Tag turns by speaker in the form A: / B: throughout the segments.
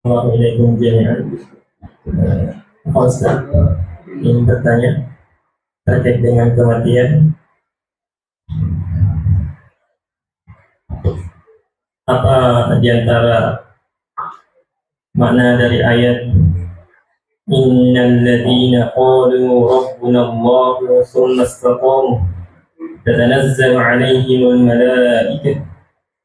A: Assalamualaikum jami'an. Pak Ustaz ingin bertanya terkait dengan kematian. Apa di antara makna dari ayat Innal ladzina qalu rabbuna Allah tsumma istaqamu tatanazzalu 'alaihimul malaikatu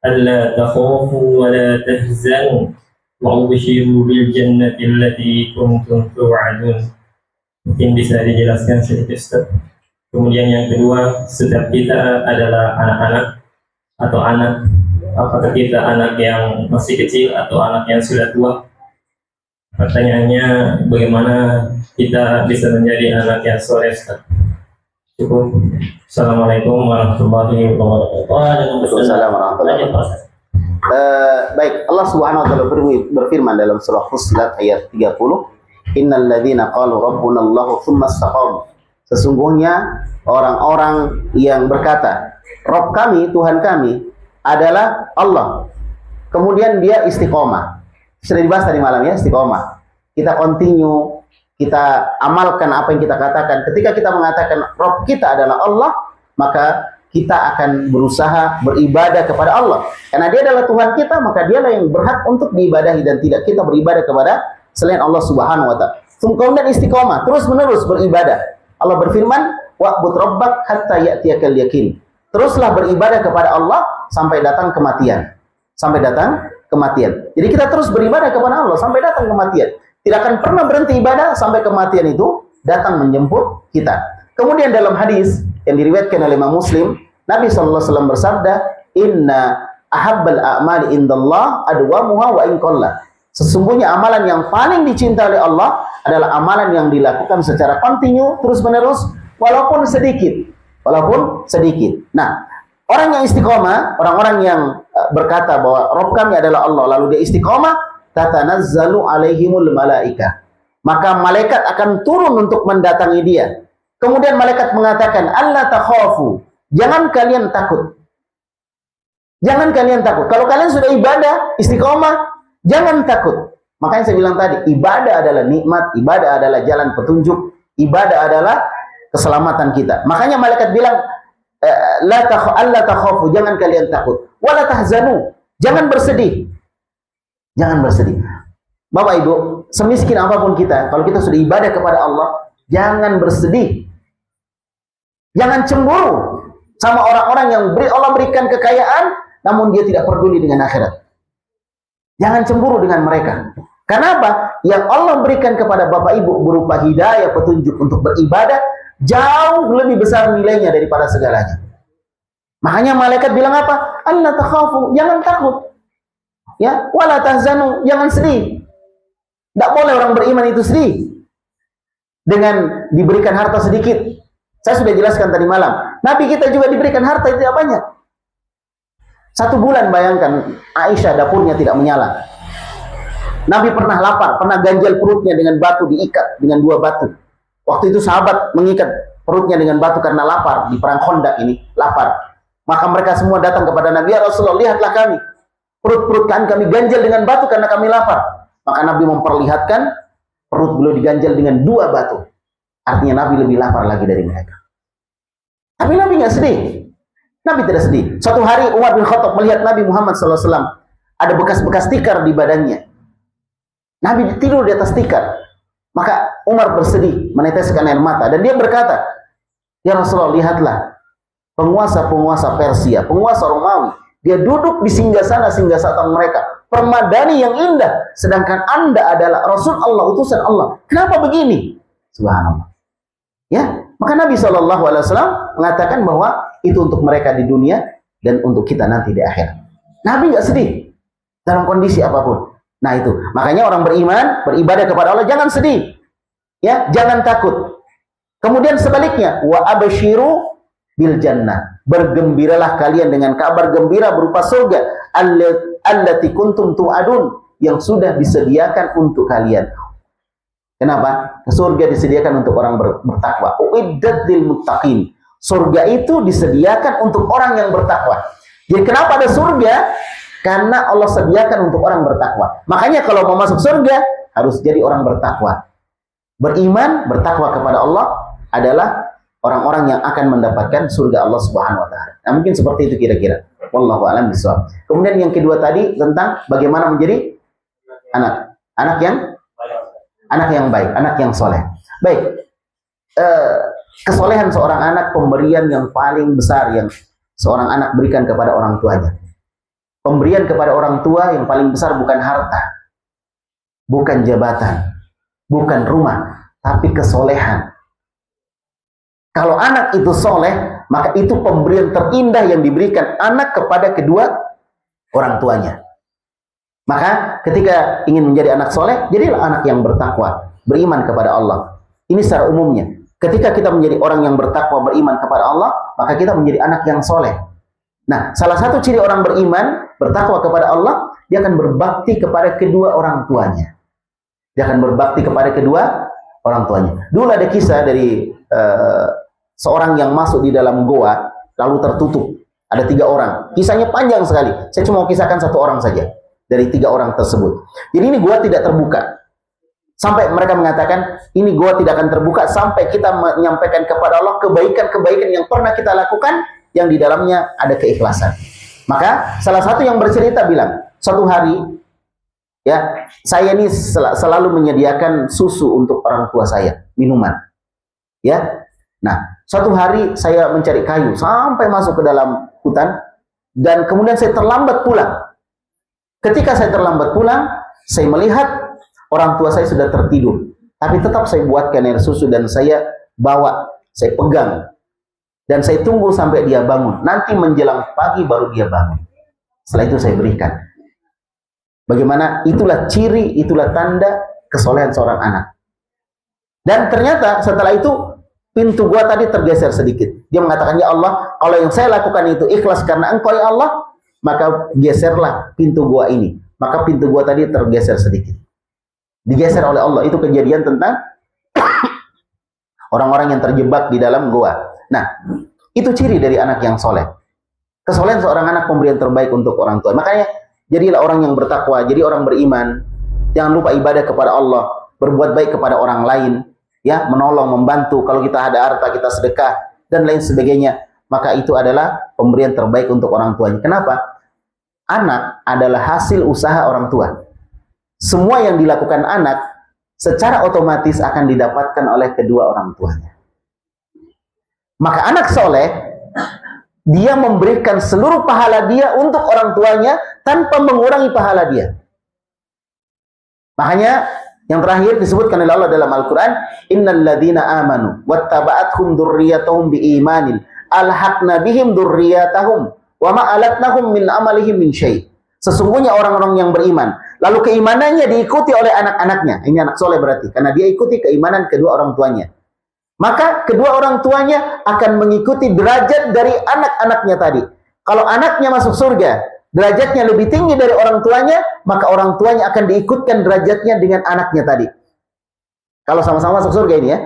A: alla takhafu wa la tahzanu wa ubshiru bil jannati allati kuntum tu'adun. Mungkin bisa dijelaskan sedikit Ustaz. Kemudian yang kedua, setiap kita adalah anak-anak atau anak, apakah kita anak yang masih kecil atau anak yang sudah tua? Pertanyaannya, bagaimana kita bisa menjadi anak yang soleh Ustaz? Cukup. Assalamualaikum warahmatullahi wabarakatuh.
B: Waalaikumsalam warahmatullahi wabarakatuh. Baik, Allah Subhanahu wa taala berfirman dalam surah Fussilat ayat 30, Innal ladzina qalu rabbuna Allah tsumma istaqamu. Sesungguhnya orang-orang yang berkata, Rabb kami, Tuhan kami adalah Allah. Kemudian dia istiqomah. Sudah dibahas tadi malam ya, istiqomah. Kita continue, kita amalkan apa yang kita katakan. Ketika kita mengatakan Rabb kita adalah Allah, maka kita akan berusaha beribadah kepada Allah. Karena dia adalah Tuhan kita, maka dialah yang berhak untuk diibadahi dan tidak kita beribadah kepada selain Allah Subhanahu wa taala. Kemudian istiqomah, terus-menerus beribadah. Allah berfirman, wa'bud rabbak hatta ya'tiyakal yaqin. Teruslah beribadah kepada Allah sampai datang kematian. Sampai datang kematian. Jadi kita terus beribadah kepada Allah sampai datang kematian. Tidak akan pernah berhenti ibadah sampai kematian itu datang menjemput kita. Kemudian dalam hadis yang diriwayatkan oleh Imam Muslim, Nabi SAW bersabda, Inna ahabbal a'mali indallah adwamuha wa in qalla. Sesungguhnya amalan yang paling dicintai oleh Allah adalah amalan yang dilakukan secara kontinu, terus-menerus, walaupun sedikit. Walaupun sedikit. Nah, orang yang istiqomah, orang-orang yang berkata bahwa Rabb kami adalah Allah, lalu dia istiqomah, tatanazzalu alaihimul malaika. Maka malaikat akan turun untuk mendatangi dia. Kemudian malaikat mengatakan, Allah takhafu, jangan kalian takut. Jangan kalian takut. Kalau kalian sudah ibadah, istiqomah, jangan takut. Makanya saya bilang tadi, ibadah adalah nikmat, ibadah adalah jalan petunjuk, ibadah adalah keselamatan kita. Makanya malaikat bilang, Allah takhafu, jangan kalian takut. Wala tahzanu, jangan bersedih. Jangan bersedih. Bapak Ibu, semiskin apapun kita, kalau kita sudah ibadah kepada Allah, jangan bersedih. Jangan cemburu sama orang-orang yang Allah berikan kekayaan, namun dia tidak peduli dengan akhirat. Jangan cemburu dengan mereka. Karena apa? Yang Allah berikan kepada Bapak Ibu berupa hidayah, petunjuk untuk beribadah, jauh lebih besar nilainya daripada segalanya. Makanya malaikat bilang apa? Allah takhafu, jangan takut. Ya, wala tahzanu, jangan sedih. Tidak boleh orang beriman itu sedih dengan diberikan harta sedikit. Saya sudah jelaskan tadi malam. Nabi kita juga diberikan harta itu tidak banyak. 1 bulan bayangkan Aisyah dapurnya tidak menyala. Nabi pernah lapar, pernah ganjal perutnya dengan batu, diikat dengan 2 batu. Waktu itu sahabat mengikat perutnya dengan batu karena lapar di perang Khandaq ini, lapar. Maka mereka semua datang kepada Nabi, ya Rasulullah, lihatlah kami. Perut-perut kami ganjal dengan batu karena kami lapar. Maka Nabi memperlihatkan perut beliau diganjal dengan 2 batu. Artinya Nabi lebih lapar lagi dari mereka. Tapi Nabi nggak sedih. Nabi tidak sedih. Suatu hari Umar bin Khattab melihat Nabi Muhammad SAW. Ada bekas-bekas tikar di badannya. Nabi tidur di atas tikar. Maka Umar bersedih, meneteskan air mata. Dan dia berkata, ya Rasulullah, lihatlah. Penguasa-penguasa Persia, penguasa Romawi. Dia duduk di singgah-sana mereka. Permadani yang indah. Sedangkan Anda adalah Rasul Allah, utusan Allah. Kenapa begini? Subhanallah. Ya, maka Nabi SAW mengatakan bahwa itu untuk mereka di dunia dan untuk kita nanti di akhirat. Nabi nggak sedih dalam kondisi apapun. Nah itu, makanya orang beriman, beribadah kepada Allah jangan sedih, ya, jangan takut. Kemudian sebaliknya, wa abshiru bil jannah, bergembiralah kalian dengan kabar gembira berupa surga, allati kuntum tu'adun, yang sudah disediakan untuk kalian. Kenapa? Surga disediakan untuk orang bertakwa. Uiddat lil muttaqin. Surga itu disediakan untuk orang yang bertakwa. Jadi kenapa ada surga? Karena Allah sediakan untuk orang bertakwa. Makanya kalau mau masuk surga harus jadi orang bertakwa. Beriman, bertakwa kepada Allah adalah orang-orang yang akan mendapatkan surga Allah Subhanahu wa taala. Nah, mungkin seperti itu kira-kira. Wallahu a'lam bishawab. Kemudian yang kedua tadi tentang bagaimana menjadi anak yang baik, anak yang soleh. Baik. Kesolehan seorang anak pemberian yang paling besar yang seorang anak berikan kepada orang tuanya. Pemberian kepada orang tua yang paling besar bukan harta, bukan jabatan, bukan rumah, tapi kesolehan. Kalau anak itu soleh, maka itu pemberian terindah yang diberikan anak kepada kedua orang tuanya. Maka ketika ingin menjadi anak soleh, jadilah anak yang bertakwa, beriman kepada Allah. Ini secara umumnya. Ketika kita menjadi orang yang bertakwa, beriman kepada Allah, maka kita menjadi anak yang soleh. Nah, salah satu ciri orang beriman, bertakwa kepada Allah, dia akan berbakti kepada kedua orang tuanya. Dia akan berbakti kepada kedua orang tuanya. Dulu ada kisah dari seorang yang masuk di dalam goa, lalu tertutup. Ada 3 orang. Kisahnya panjang sekali. Saya cuma mau kisahkan 1 orang saja dari 3 orang tersebut. Jadi ini goa tidak terbuka. Sampai mereka mengatakan, ini goa tidak akan terbuka sampai kita menyampaikan kepada Allah kebaikan-kebaikan yang pernah kita lakukan, yang di dalamnya ada keikhlasan. Maka salah satu yang bercerita bilang, suatu hari, ya, saya ini selalu menyediakan susu untuk orang tua saya, minuman. Ya, nah, suatu hari saya mencari kayu sampai masuk ke dalam hutan, dan kemudian saya terlambat pulang. Ketika saya terlambat pulang, saya melihat orang tua saya sudah tertidur, tapi tetap saya buatkan air susu dan saya bawa, saya pegang, dan saya tunggu sampai dia bangun. Nanti menjelang pagi baru dia bangun. Setelah itu saya berikan. Bagaimana? Itulah ciri, itulah tanda kesolehan seorang anak. Dan ternyata setelah itu pintu gua tadi tergeser sedikit. Dia mengatakan, ya Allah, kalau yang saya lakukan itu ikhlas karena Engkau ya Allah, maka geserlah pintu gua ini. Maka pintu gua tadi tergeser sedikit. Digeser oleh Allah. Itu kejadian tentang orang-orang yang terjebak di dalam gua. Nah, itu ciri dari anak yang soleh. Kesolehan seorang anak pemberian terbaik untuk orang tua. Makanya jadilah orang yang bertakwa, jadi orang beriman. Jangan lupa ibadah kepada Allah, berbuat baik kepada orang lain, ya, menolong, membantu. Kalau kita ada harta, kita sedekah dan lain sebagainya. Maka itu adalah pemberian terbaik untuk orang tuanya. Kenapa? Anak adalah hasil usaha orang tua. Semua yang dilakukan anak secara otomatis akan didapatkan oleh kedua orang tuanya. Maka anak soleh, dia memberikan seluruh pahala dia untuk orang tuanya tanpa mengurangi pahala dia. Makanya yang terakhir disebutkan oleh Allah dalam Al-Quran, innal ladzina amanu wattaba'athum dzurriyyatuhum biimanin alhaqna bihim dzurriyyatahum wa ma alatnahum min amalihim min syai'. Sesungguhnya orang-orang yang beriman, lalu keimanannya diikuti oleh anak-anaknya. Ini anak soleh berarti, karena dia ikuti keimanan kedua orang tuanya. Maka kedua orang tuanya akan mengikuti derajat dari anak-anaknya tadi. Kalau anaknya masuk surga, derajatnya lebih tinggi dari orang tuanya, maka orang tuanya akan diikutkan derajatnya dengan anaknya tadi. Kalau sama-sama masuk surga ini ya,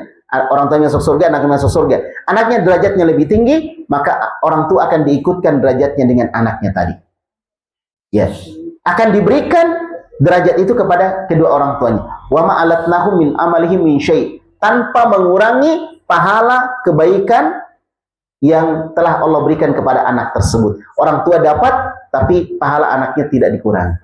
B: orang tuanya masuk surga, anaknya masuk surga. Anaknya derajatnya lebih tinggi, maka orang tua akan diikutkan derajatnya dengan anaknya tadi. Ya, akan diberikan derajat itu kepada kedua orang tuanya. Wa ma alatnahum min amalihim min syai', tanpa mengurangi pahala kebaikan yang telah Allah berikan kepada anak tersebut. Orang tua dapat, tapi pahala anaknya tidak dikurangi.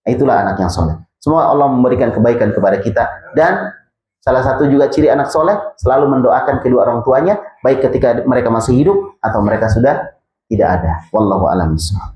B: Itulah anak yang soleh. Semua Allah memberikan kebaikan kepada kita. Dan salah satu juga ciri anak soleh, selalu mendoakan kedua orang tuanya, baik ketika mereka masih hidup atau mereka sudah tidak ada. Wallahu a'lam bishawab.